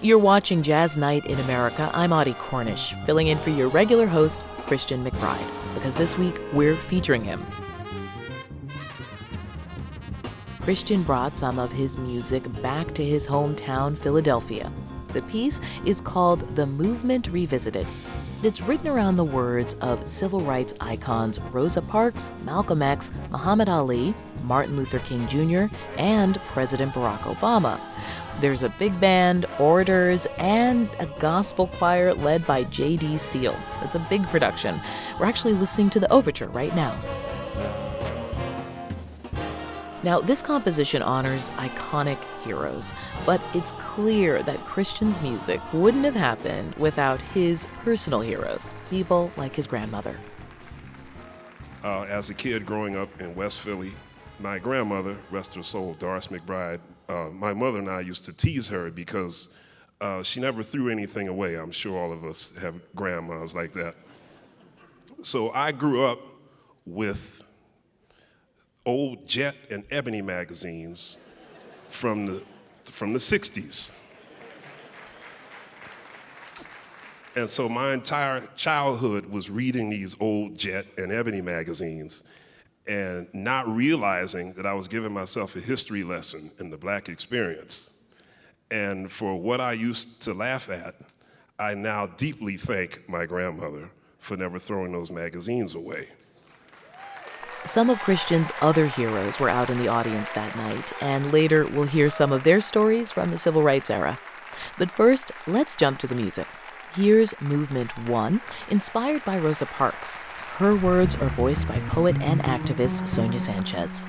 You're watching Jazz Night in America. I'm Audie Cornish, filling in for your regular host, Christian McBride, because this week we're featuring him. Christian brought some of his music back to his hometown, Philadelphia. The piece is called The Movement Revisited. It's written around the words of civil rights icons Rosa Parks, Malcolm X, Muhammad Ali, Martin Luther King Jr., and President Barack Obama. There's a big band, orators, and a gospel choir led by JD Steele. It's a big production. We're actually listening to the overture right now. Now, this composition honors iconic heroes, but it's clear that Christian's music wouldn't have happened without his personal heroes, people like his grandmother. As a kid growing up in West Philly, my grandmother, rest her soul, Doris McBride, my mother and I used to tease her because she never threw anything away. I'm sure all of us have grandmas like that. So I grew up with old Jet and Ebony magazines from the 60s. And so my entire childhood was reading these old Jet and Ebony magazines and not realizing that I was giving myself a history lesson in the Black experience. And for what I used to laugh at, I now deeply thank my grandmother for never throwing those magazines away. Some of Christian's other heroes were out in the audience that night, and later we'll hear some of their stories from the civil rights era. But first, let's jump to the music. Here's Movement 1, inspired by Rosa Parks. Her words are voiced by poet and activist Sonia Sanchez.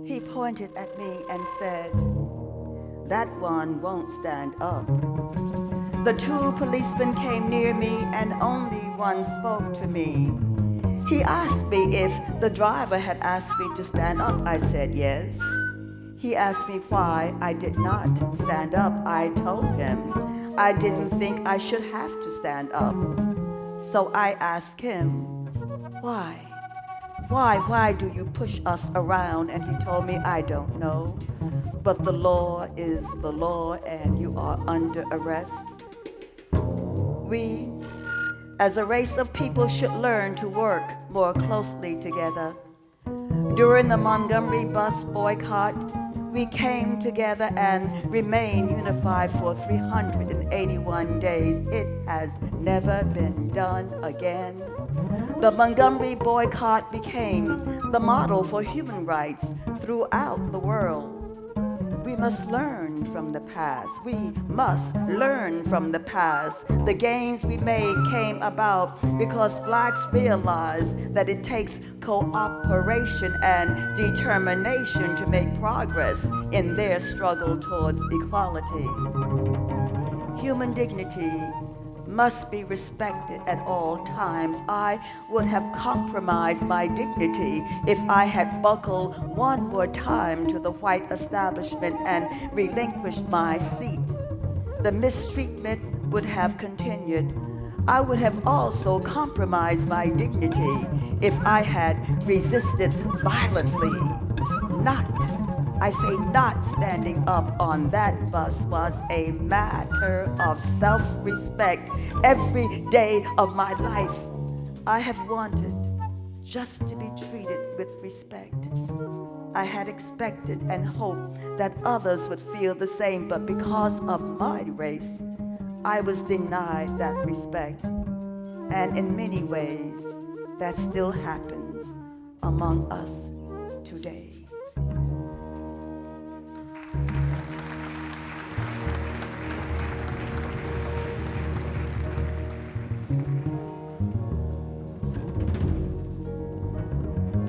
He pointed at me and said, "That one won't stand up." The two policemen came near me and only one spoke to me. He asked me if the driver had asked me to stand up. I said yes. He asked me why I did not stand up. I told him I didn't think I should have to stand up. So I asked him, why? Why do you push us around? And he told me, I don't know, but the law is the law and you are under arrest. We, as a race of people, should learn to work more closely together. During the Montgomery bus boycott, we came together and remained unified for 381 days. It has never been done again. The Montgomery boycott became the model for human rights throughout the world. We must learn from the past. We must learn from the past. The gains we made came about because blacks realized that it takes cooperation and determination to make progress in their struggle towards equality. Human dignity must be respected at all times. I would have compromised my dignity if I had buckled one more time to the white establishment and relinquished my seat. The mistreatment would have continued. I would have also compromised my dignity if I had resisted violently. I say not standing up on that bus was a matter of self-respect. Every day of my life, I have wanted just to be treated with respect. I had expected and hoped that others would feel the same, but because of my race, I was denied that respect. And in many ways, that still happens among us today.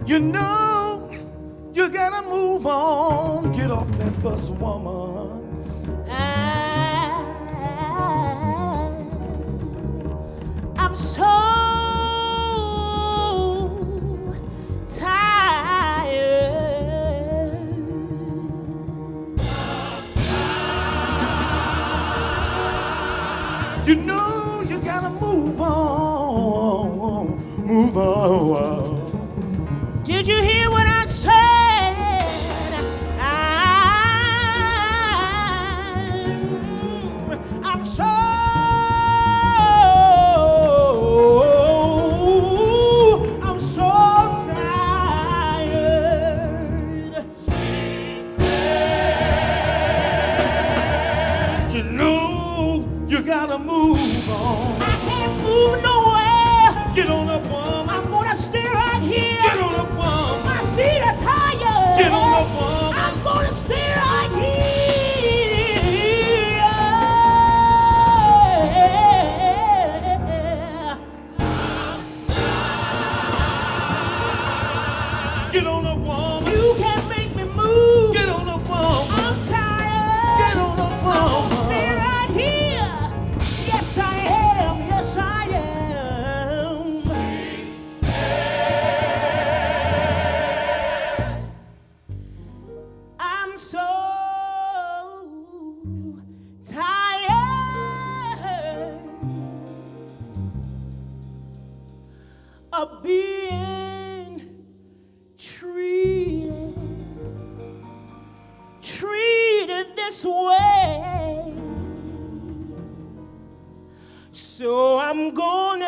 You know, you gotta move on. Get off that bus, woman. I'm so tired. You know, you gotta move on. move on. Did you hear what I said? I'm so tired. You know you gotta move on. I can't move nowhere. Get on up, woman. I'm gonna stay right here. Get on up, woman. My feet are tired. Get on up, woman. I'm gonna stay right here. Get on up, woman. You can't make me move. Get on up, woman. I'm tired. Get on up, woman. Stay right here. Yes, I am. Yes, I am. I'm so tired of being treated this way. So I'm gonna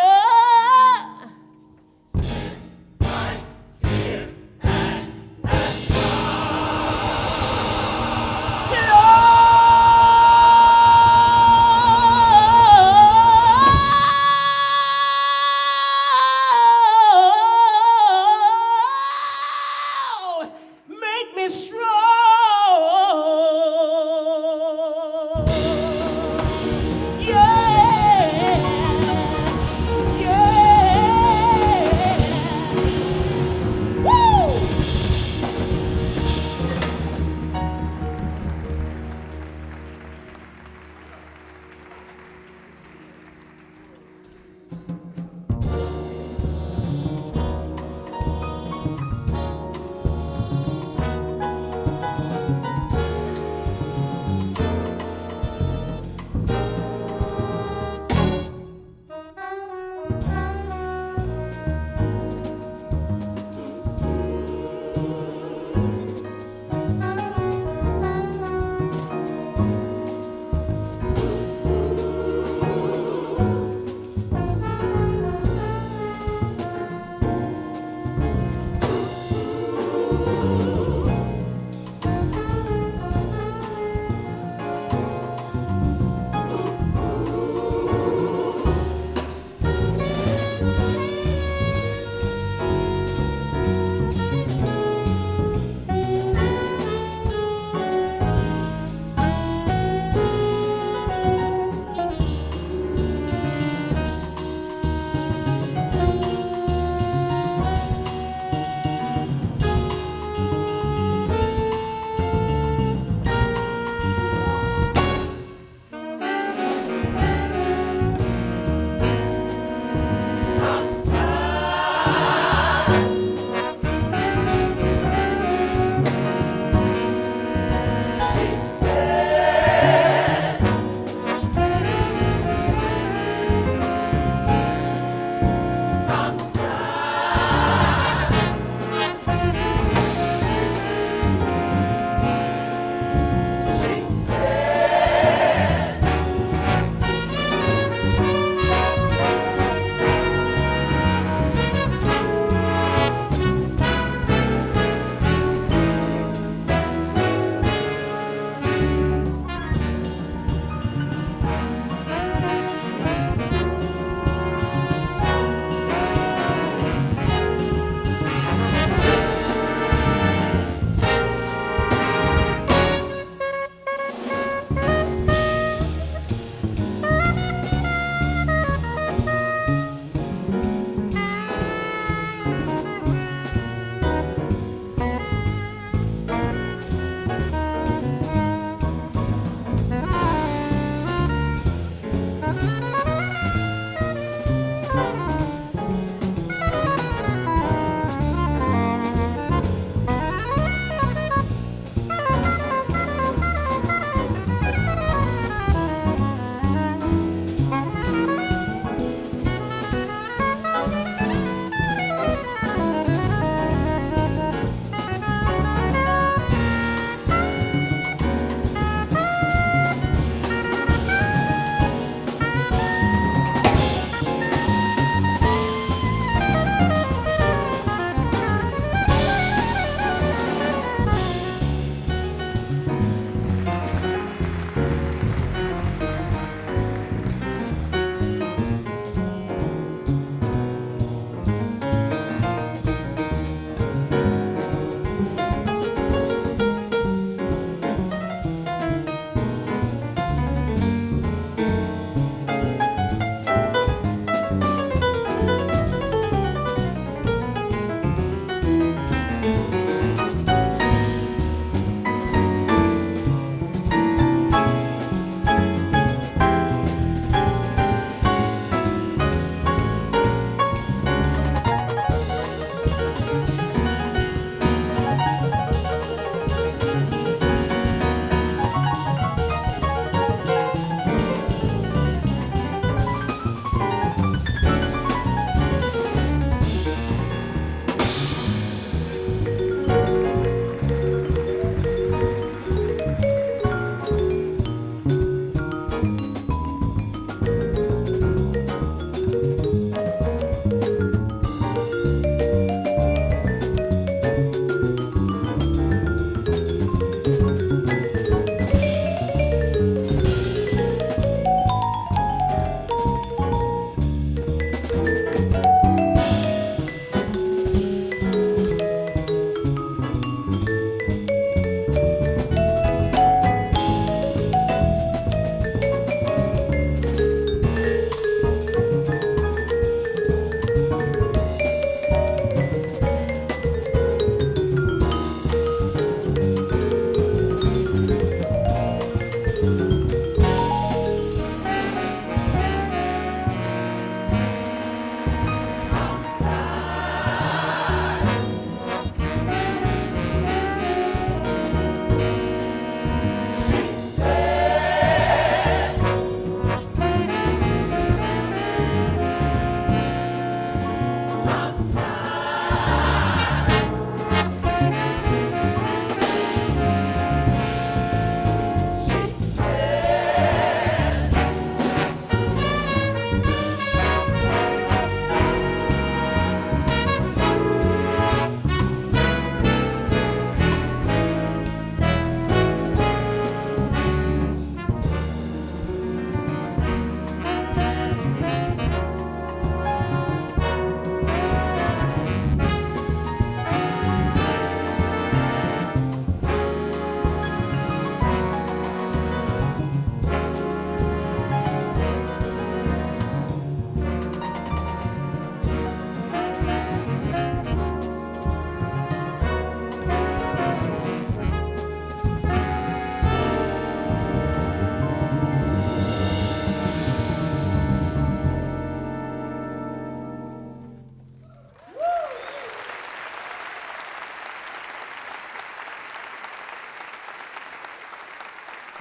get on. Make me strong. Yeah.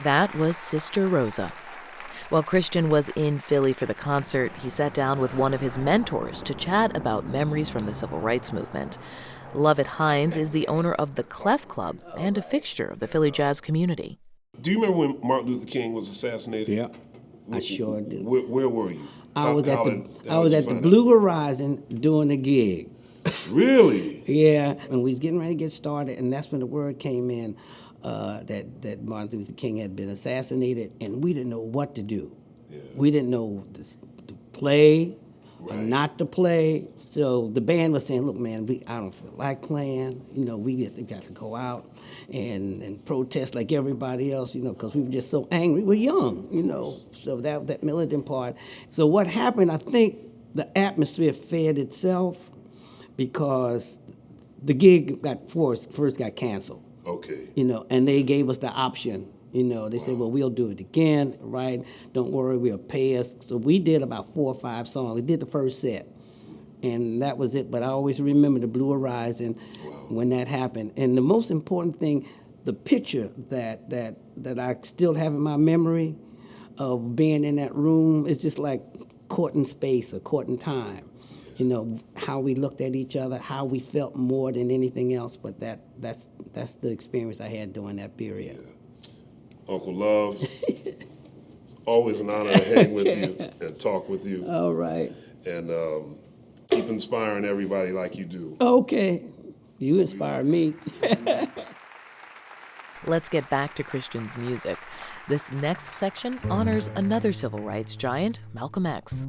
That was Sister Rosa. While Christian was in Philly for the concert, he sat down with one of his mentors to chat about memories from the civil rights movement. Lovett Hines is the owner of the Clef Club and a fixture of the Philly jazz community. Do you remember when Martin Luther King was assassinated? Yeah, I sure do. Where were you? I was at the Blue Horizon doing a gig. Really? Yeah, and we was getting ready to get started, and that's when the word came in that Martin Luther King had been assassinated, and we didn't know what to do. Yeah. We didn't know to play or not to play. So the band was saying, look, man, I don't feel like playing. We got to go out and protest like everybody else, because we were just so angry. We're young, so that militant part. So what happened, I think the atmosphere fed itself because the gig first got canceled. Okay. And they gave us the option. They said, well, we'll do it again, right? Don't worry, we'll pay us. So we did about 4 or 5 songs. We did the first set. And that was it. But I always remember the Blue Horizon when that happened. And the most important thing, the picture that I still have in my memory of being in that room is just like caught in space or caught in time. How we looked at each other, how we felt more than anything else. But that's the experience I had during that period. Yeah. Uncle Love, it's always an honor to hang with you and talk with you. All right. And keep inspiring everybody like you do. Okay. You inspire me. Let's get back to Christian's music. This next section honors another civil rights giant, Malcolm X.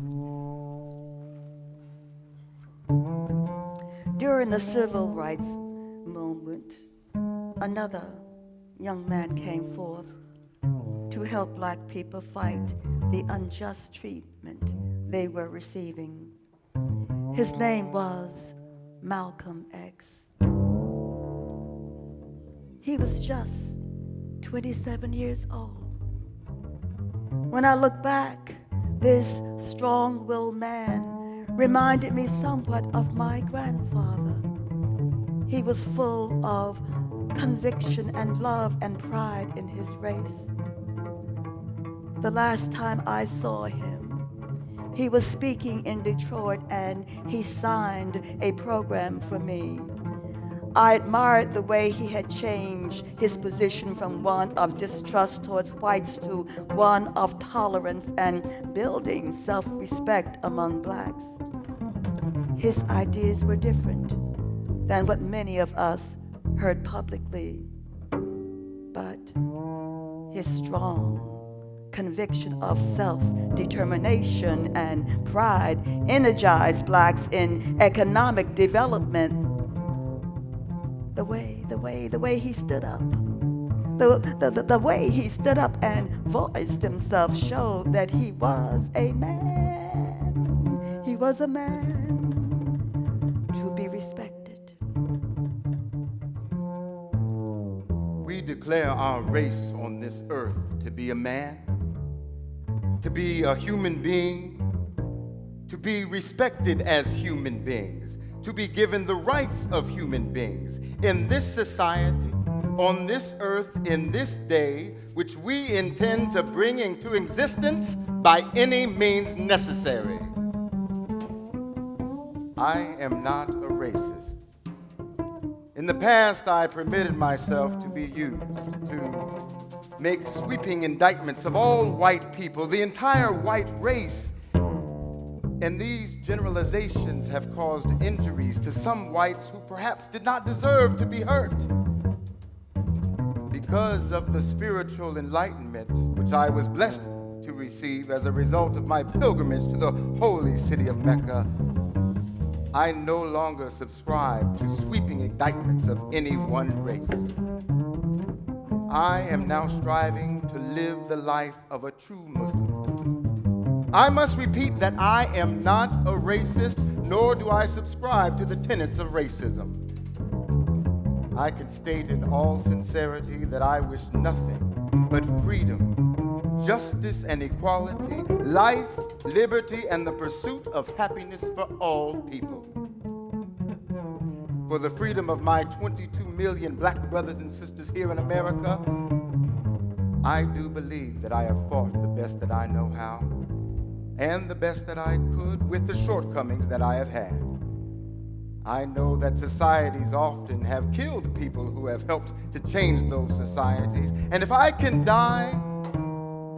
During the civil rights movement, another young man came forth to help black people fight the unjust treatment they were receiving. His name was Malcolm X. He was just 27 years old. When I look back, this strong-willed man reminded me somewhat of my grandfather. He was full of conviction and love and pride in his race. The last time I saw him, he was speaking in Detroit and he signed a program for me. I admired the way he had changed his position from one of distrust towards whites to one of tolerance and building self-respect among blacks. His ideas were different than what many of us heard publicly, but his strong conviction of self-determination and pride energized blacks in economic development. The way he stood up, the way he stood up and voiced himself showed that he was a man. He was a man to be respected. We declare our race on this earth to be a man, to be a human being, to be respected as human beings, to be given the rights of human beings in this society, on this earth, in this day, which we intend to bring into existence by any means necessary. I am not a racist. In the past, I permitted myself to be used to make sweeping indictments of all white people, the entire white race. And these generalizations have caused injuries to some whites who perhaps did not deserve to be hurt. Because of the spiritual enlightenment which I was blessed to receive as a result of my pilgrimage to the holy city of Mecca, I no longer subscribe to sweeping indictments of any one race. I am now striving to live the life of a true Muslim. I must repeat that I am not a racist, nor do I subscribe to the tenets of racism. I can state in all sincerity that I wish nothing but freedom, justice and equality, life, liberty, and the pursuit of happiness for all people. For the freedom of my 22 million black brothers and sisters here in America, I do believe that I have fought the best that I know how, and the best that I could with the shortcomings that I have had. I know that societies often have killed people who have helped to change those societies. And if I can die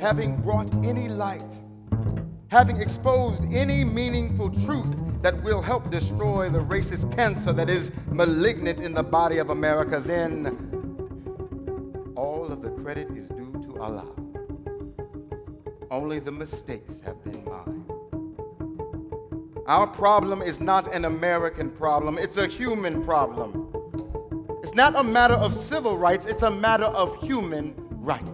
having brought any light, having exposed any meaningful truth that will help destroy the racist cancer that is malignant in the body of America, then all of the credit is due to Allah. Only the mistakes have been mine. Our problem is not an American problem, it's a human problem. It's not a matter of civil rights, it's a matter of human rights.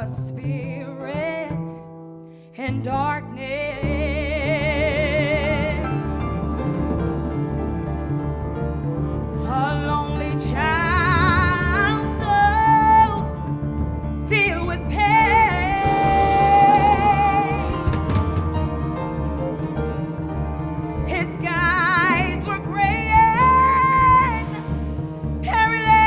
A spirit in darkness, a lonely child so filled with pain. His skies were gray and perilous.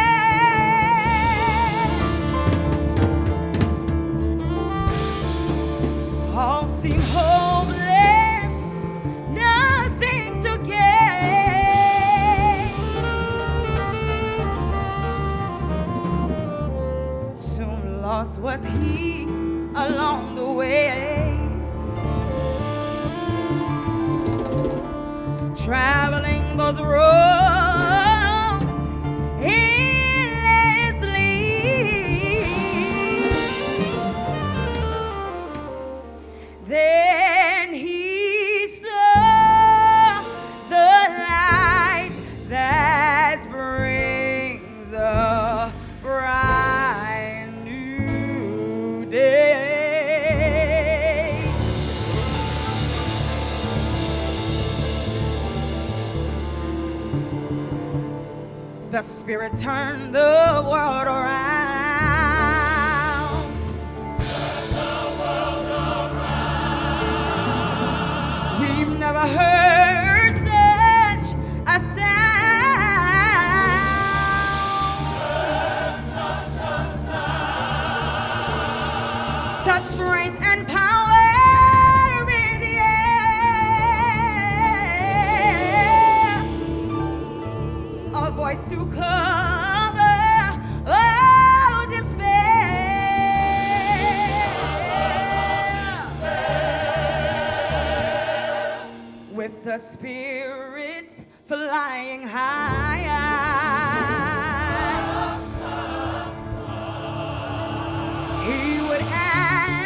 All seem hopeless, nothing to gain. Soon lost was he along the way, traveling those roads endlessly. Then he saw the light that brings a bright new day. The Spirit turned the world around. We've never heard such a sound. Such strength and power in the air. A voice to cover all despair. With the spirits flying high, he would ask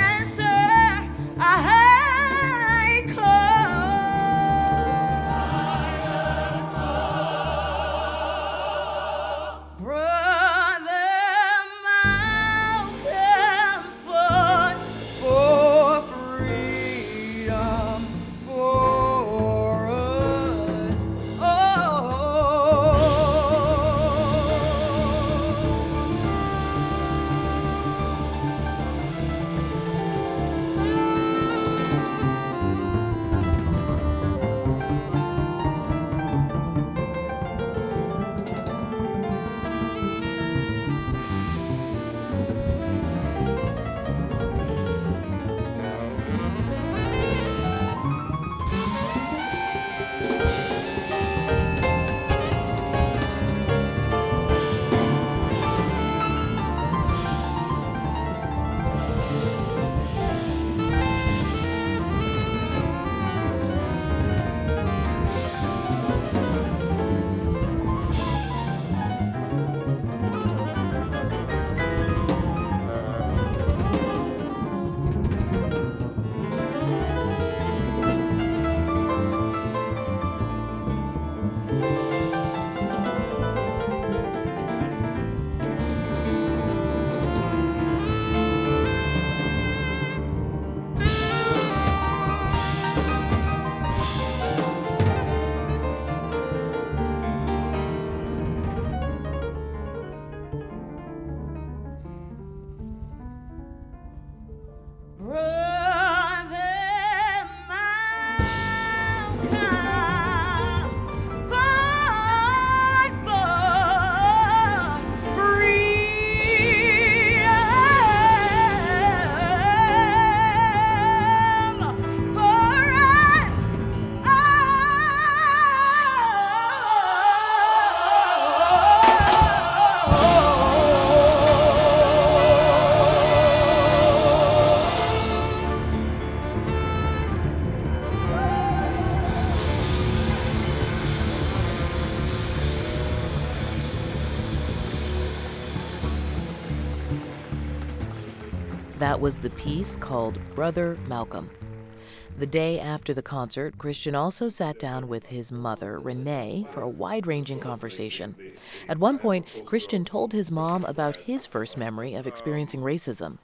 That was the piece called Brother Malcolm. The day after the concert, Christian also sat down with his mother, Renee, for a wide-ranging conversation. At one point, Christian told his mom about his first memory of experiencing racism.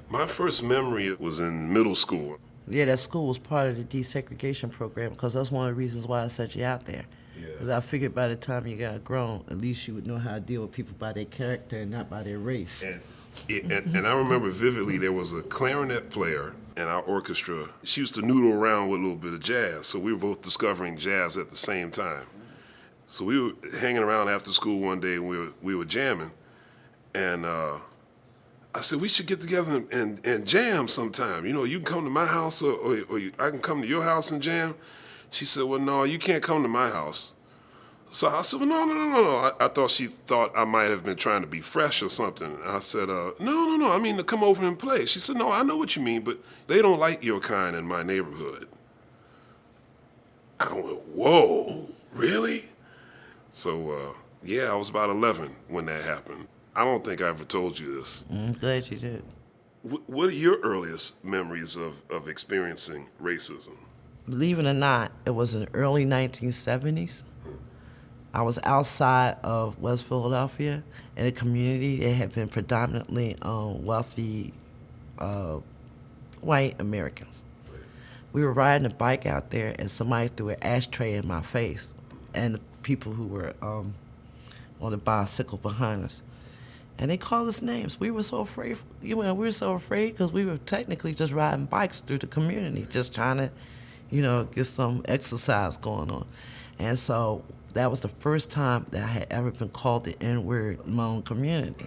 My first memory was in middle school. Yeah, that school was part of the desegregation program because that's one of the reasons why I sent you out there. Because I figured by the time you got grown, at least you would know how to deal with people by their character and not by their race. And I remember vividly there was a clarinet player in our orchestra. She used to noodle around with a little bit of jazz, so we were both discovering jazz at the same time. So we were hanging around after school one day and we were jamming, and I said, we should get together and jam sometime. You know, you can come to my house or I can come to your house and jam. She said, well, no, you can't come to my house. So I said, well, no. I thought she thought I might have been trying to be fresh or something. And I said, no, I mean to come over and play. She said, no, I know what you mean, but they don't like your kind in my neighborhood. I went, whoa, really? So, yeah, I was about 11 when that happened. I don't think I ever told you this. I'm glad you did. What are your earliest memories of experiencing racism? Believe it or not, it was in the early 1970s. I was outside of West Philadelphia in a community that had been predominantly wealthy white Americans. We were riding a bike out there and somebody threw an ashtray in my face and the people who were on the bicycle behind us. And they called us names. We were so afraid. We were so afraid because we were technically just riding bikes through the community, just trying to, get some exercise going on. And so that was the first time that I had ever been called the N-word in my own community.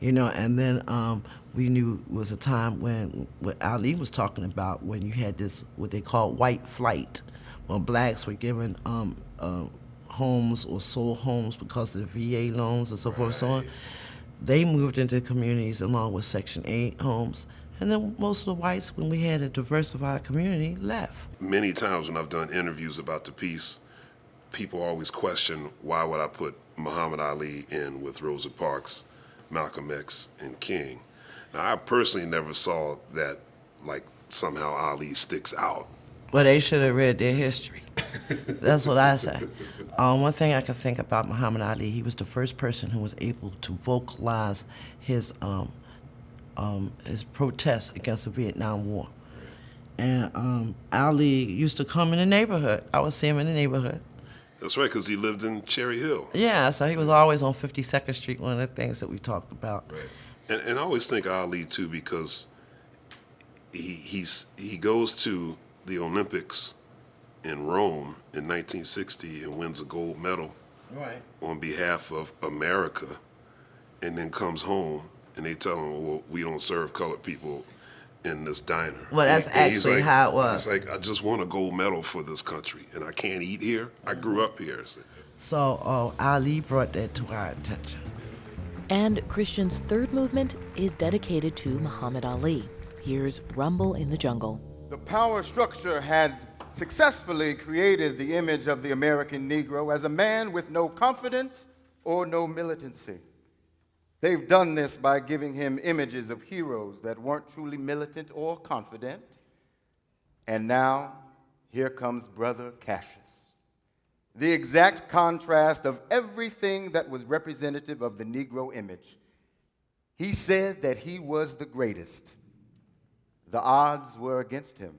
And then we knew it was a time when what Alyn was talking about, when you had this, what they call white flight, when blacks were given homes or sold homes because of the VA loans and so forth and so on. They moved into communities along with Section 8 homes. And then most of the whites, when we had a diversified community, left. Many times when I've done interviews about the piece, people always question, why would I put Muhammad Ali in with Rosa Parks, Malcolm X, and King? Now, I personally never saw that, like, somehow Ali sticks out. Well, they should have read their history. That's what I say. One thing I can think about Muhammad Ali, he was the first person who was able to vocalize his protest against the Vietnam War. And Ali used to come in the neighborhood. I would see him in the neighborhood. That's right, because he lived in Cherry Hill. Yeah, so he was always on 52nd Street, one of the things that we talked about. Right. And I always think Ali, too, because he goes to the Olympics in Rome in 1960 and wins a gold medal on behalf of America, and then comes home and they tell him, well, we don't serve colored people in this diner. Well, that's actually how it was. He's like, I just won a gold medal for this country, and I can't eat here. I grew up here. So Ali brought that to our attention. And Christian's third movement is dedicated to Muhammad Ali. Here's Rumble in the Jungle. The power structure had successfully created the image of the American Negro as a man with no confidence or no militancy. They've done this by giving him images of heroes that weren't truly militant or confident. And now, here comes Brother Cassius, the exact contrast of everything that was representative of the Negro image. He said that he was the greatest. The odds were against him,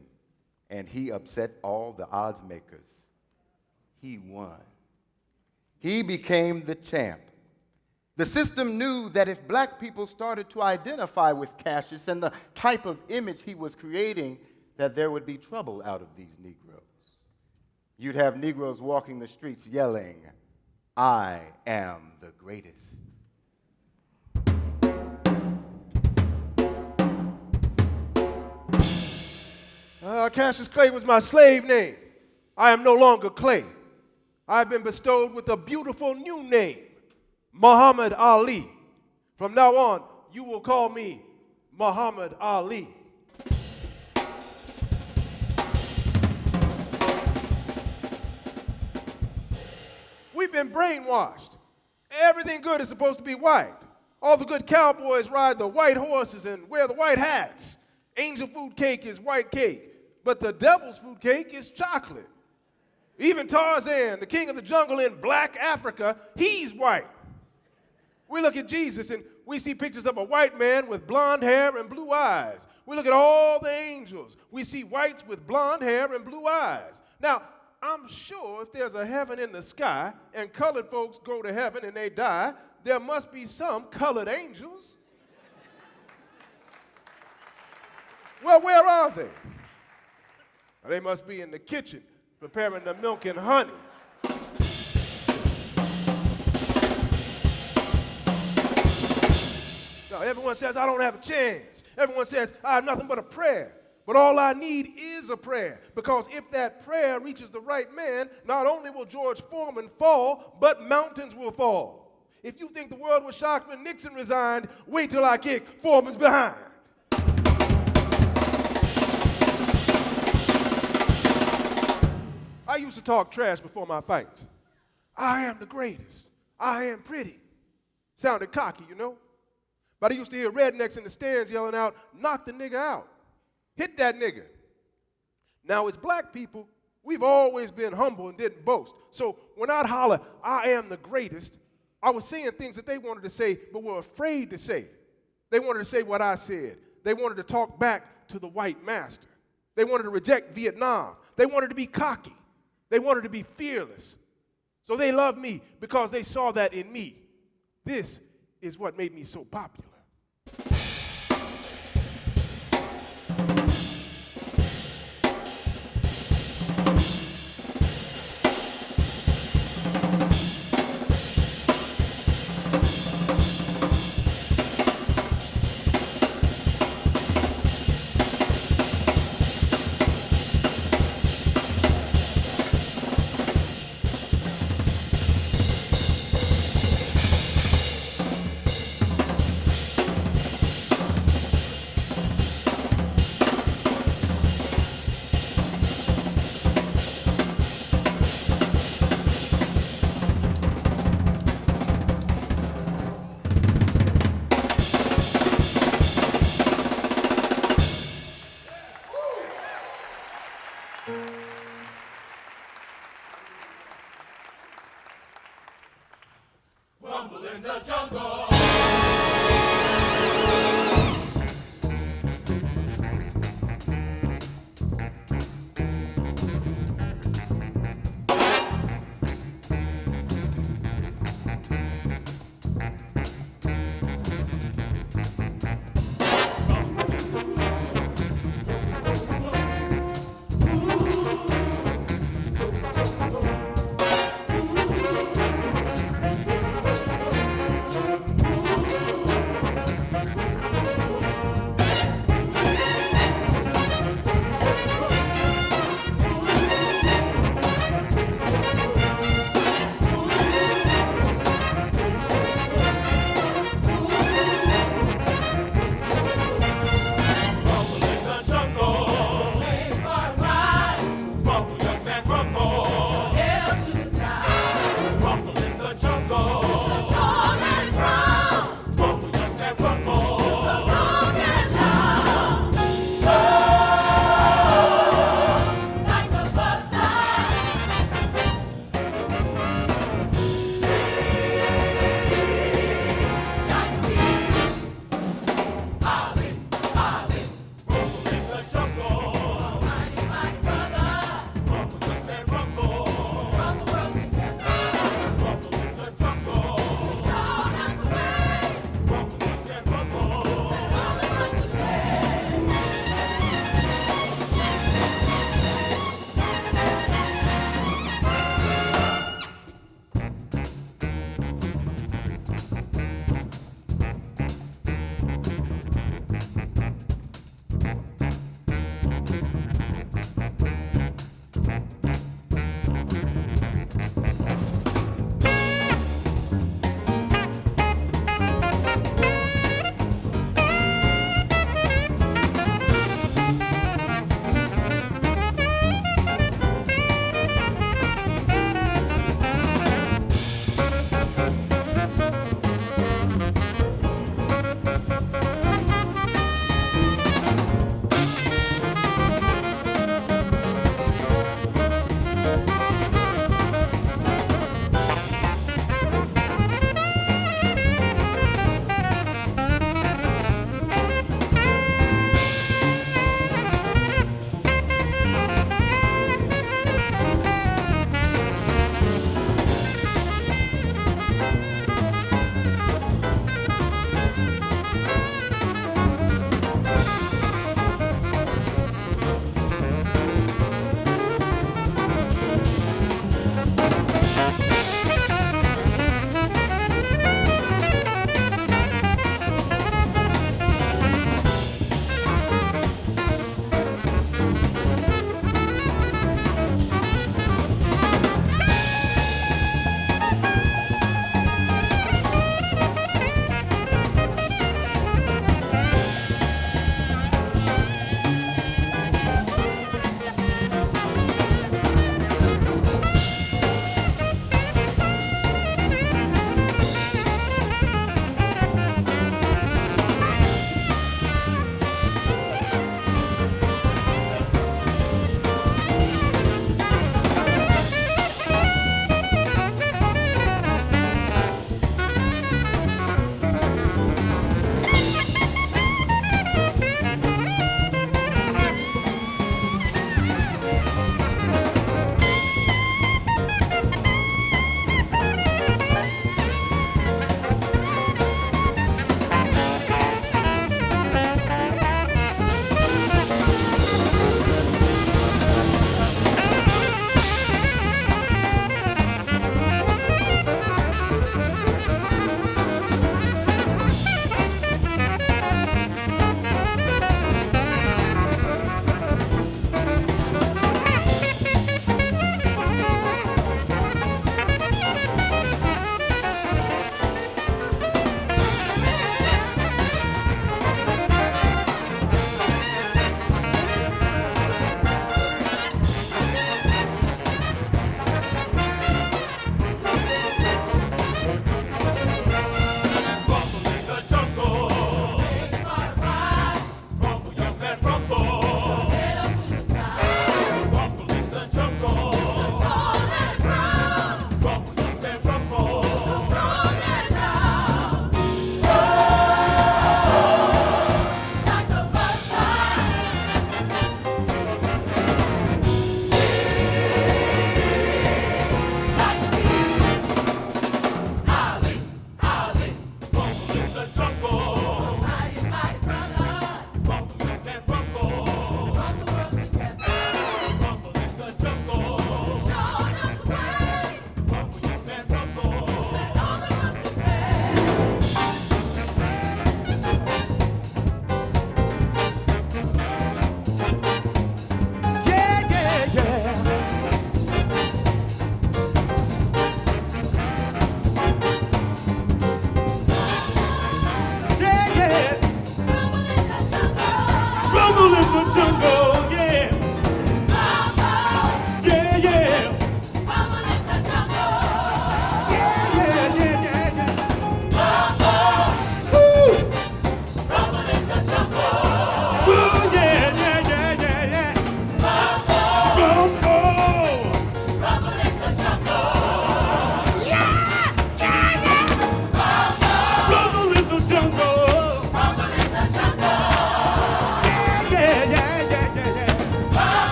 and he upset all the odds makers. He won. He became the champ. The system knew that if black people started to identify with Cassius and the type of image he was creating, that there would be trouble out of these Negroes. You'd have Negroes walking the streets yelling, I am the greatest. Cassius Clay was my slave name. I am no longer Clay. I have been bestowed with a beautiful new name, Muhammad Ali. From now on, you will call me Muhammad Ali. We've been brainwashed. Everything good is supposed to be white. All the good cowboys ride the white horses and wear the white hats. Angel food cake is white cake, but the devil's food cake is chocolate. Even Tarzan, the king of the jungle in black Africa, he's white. We look at Jesus and we see pictures of a white man with blonde hair and blue eyes. We look at all the angels. We see whites with blonde hair and blue eyes. Now, I'm sure if there's a heaven in the sky and colored folks go to heaven and they die, there must be some colored angels. Well, where are they? Well, they must be in the kitchen preparing the milk and honey. Now, everyone says, I don't have a chance. Everyone says, I have nothing but a prayer. But all I need is a prayer, because if that prayer reaches the right man, not only will George Foreman fall, but mountains will fall. If you think the world was shocked when Nixon resigned, wait till I kick Foreman's behind. I used to talk trash before my fights. I am the greatest. I am pretty. Sounded cocky, you know. But I used to hear rednecks in the stands yelling out, knock the nigga out. Hit that nigga. Now, as black people, we've always been humble and didn't boast. So when I'd holler, I am the greatest, I was saying things that they wanted to say but were afraid to say. They wanted to say what I said. They wanted to talk back to the white master. They wanted to reject Vietnam. They wanted to be cocky. They wanted to be fearless. So they loved me because they saw that in me. This is what made me so popular.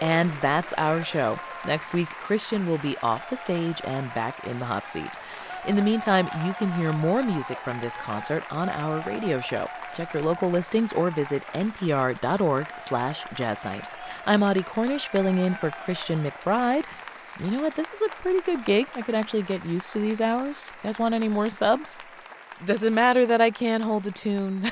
And that's our show. Next week, Christian will be off the stage and back in the hot seat. In the meantime, you can hear more music from this concert on our radio show. Check your local listings or visit npr.org/jazznight. I'm Audie Cornish, filling in for Christian McBride. You know what? This is a pretty good gig. I could actually get used to these hours. You guys want any more subs? Does it matter that I can't hold a tune?